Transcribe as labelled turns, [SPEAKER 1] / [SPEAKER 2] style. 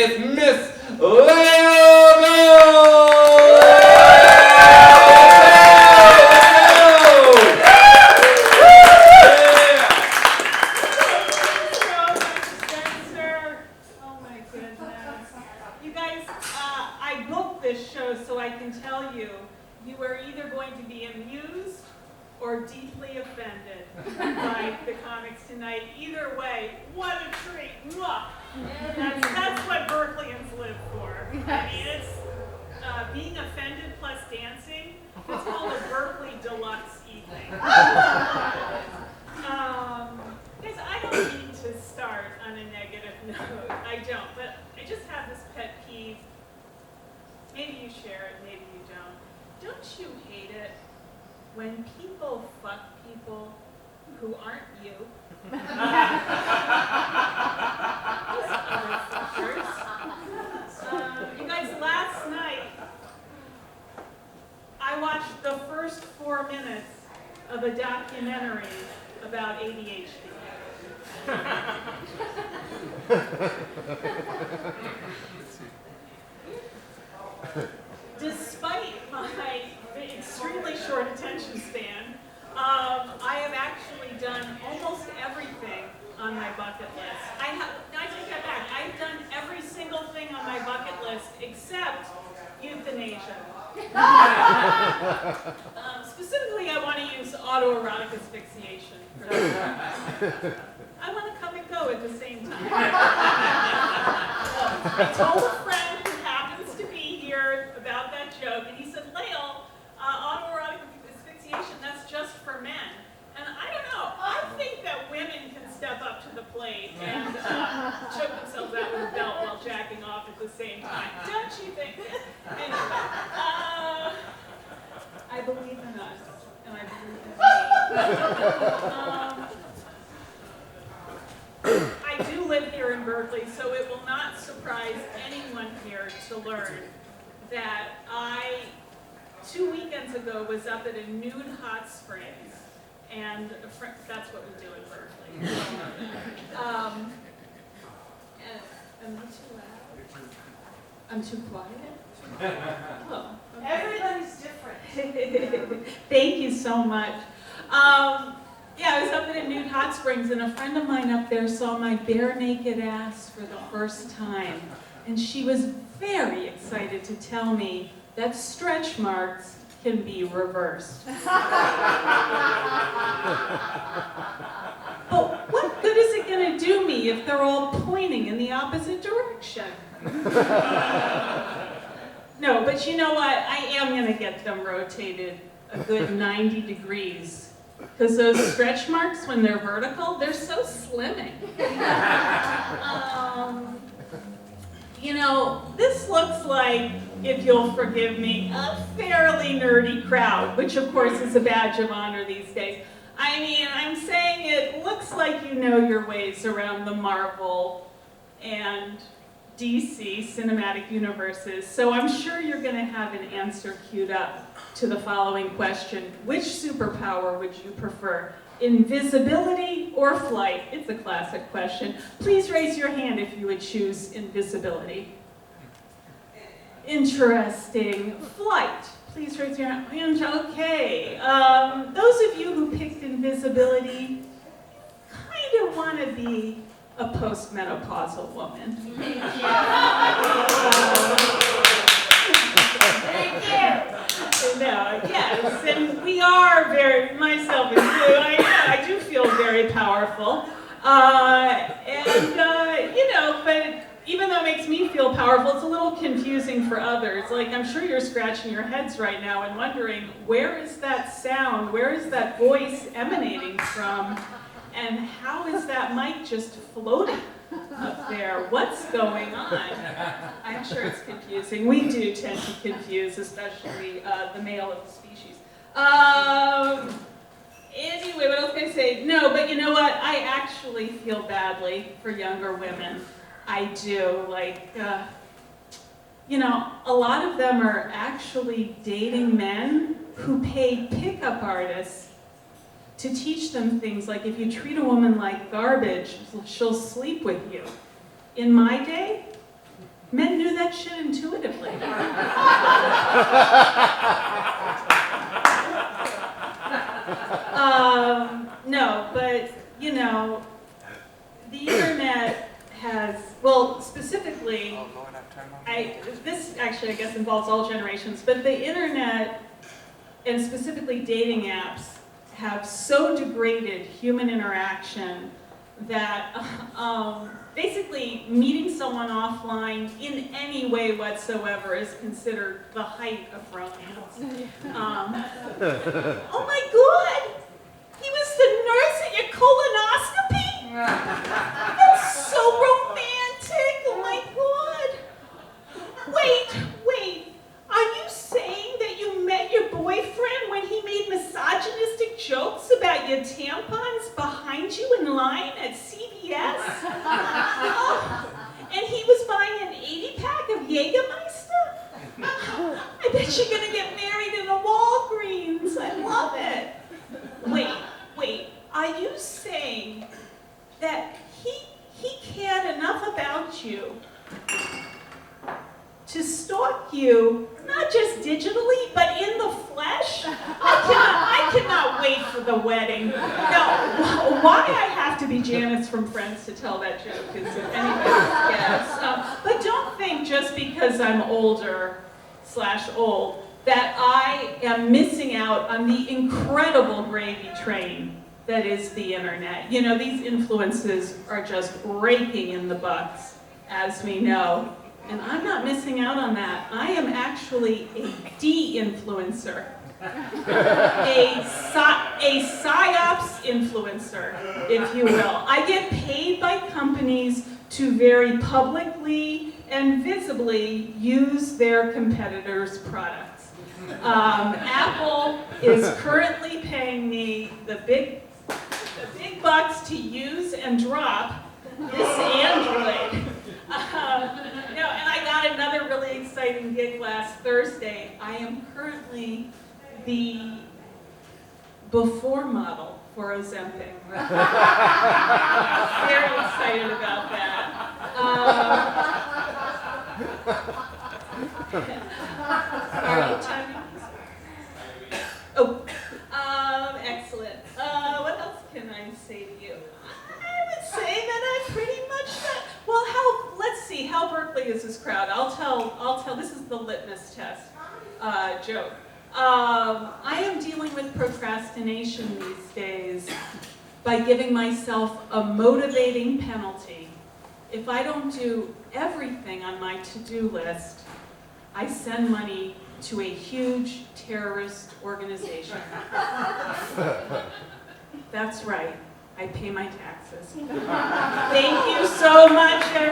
[SPEAKER 1] It's Miss Lael Gold!
[SPEAKER 2] Oh my goodness. You guys, I booked this show so I can tell you, you are either going to be amused or deeply offended by the comics tonight. Either way, what a treat. Mwah. That's what Berkeleyans live for. I mean, it's being offended plus dancing. It's called a Berkeley deluxe evening. Guys, I don't mean to start on a negative note. I don't, but I just have this pet peeve. Maybe you share it, maybe you don't. Don't you hate it when people fuck people who aren't you? Those other fuckers. You guys, last night, I watched the first 4 minutes of a documentary about ADHD. Despite my extremely short attention span, I have actually done almost everything on my bucket list. I take that back. I've done every single thing on my bucket list except euthanasia. Specifically, I want to use autoerotic asphyxiation for that. I want to come and go at the same time. I told a friend who happens to be here about that joke, and he said, Lael, autoerotic asphyxiation, that's just for men. And I don't know, I think that women can step up to the plate and choke themselves out with a belt while jacking off at the same time. Don't you think? Anyway, I believe in us, and I believe in me. I do live here in Berkeley, so it will not surprise anyone here to learn that I, 2 weekends ago, was up at a nude hot springs, and that's what we do in Berkeley. Am I too loud? I'm too quiet? Oh, okay.
[SPEAKER 3] Everybody's different.
[SPEAKER 2] Thank you so much. Yeah, I was up at a nude hot springs, and a friend of mine up there saw my bare naked ass for the first time. And she was very excited to tell me that stretch marks can be reversed. But what good is it going to do me if they're all pointing in the opposite direction? No, but you know what? I am going to get them rotated a good 90 degrees. Because those stretch marks, when they're vertical, they're so slimming. You know, this looks like, if you'll forgive me, a fairly nerdy crowd, which of course is a badge of honor these days. I mean, I'm saying it looks like you know your ways around the Marvel and DC cinematic universes, so I'm sure you're going to have an answer queued up to the following question. Which superpower would you prefer? Invisibility or flight? It's a classic question. Please raise your hand if you would choose invisibility. Interesting. Flight. Please raise your hand. Okay. Those of you who picked invisibility kind of want to be a postmenopausal woman.
[SPEAKER 3] Thank you.
[SPEAKER 2] No, yes, and we are very, myself included, I do feel very powerful. You know, but even though it makes me feel powerful, it's a little confusing for others. Like, I'm sure you're scratching your heads right now and wondering, where is that sound? Where is that voice emanating from? And how is that mic just floating up there? What's going on? I'm sure it's confusing. We do tend to confuse, especially the male of the species. Anyway, what else can I say? No, but you know what? I actually feel badly for younger women. I do. Like, you know, a lot of them are actually dating men who pay pickup artists to teach them things like, if you treat a woman like garbage, she'll sleep with you. In my day, Men knew that shit intuitively. No, but, you know, the internet has, well, specifically, this actually, I guess, involves all generations, but the internet, and specifically dating apps, have so degraded human interaction that basically meeting someone offline in any way whatsoever is considered the height of romance. Oh my God! He was the nurse at your colonoscopy? That's so romantic! Oh my God! Wait. Are you saying that you met your boyfriend when he made misogynistic jokes about your tampons behind you in line at CVS? Oh, and he was buying an 80-pack of Jägermeister? I bet you're gonna get married in a Walgreens. I love it. Wait. Are you saying that he cared enough about you to stalk you, not just digitally, but in the flesh? I cannot wait for the wedding. No, why I have to be Janice from Friends to tell that joke is anybody's guess. But don't think just because I'm older/old that I am missing out on the incredible gravy train that is the internet. You know, these influences are just raking in the bucks, as we know. And I'm not missing out on that. I am actually a de-influencer. a PsyOps influencer, if you will. I get paid by companies to very publicly and visibly use their competitors' products. Apple is currently paying me the big bucks to use and drop this Android. No, and I got another really exciting gig last Thursday. I am currently the before model for Ozempic. Very excited about that. Sorry, time. Excellent. What else can I say to you? I would say that I pretty much got, well, let's see, how Berkeley is this crowd? I'll tell, this is the litmus test joke. I am dealing with procrastination these days by giving myself a motivating penalty. If I don't do everything on my to-do list, I send money to a huge terrorist organization. That's right, I pay my taxes. Thank you so much, everyone.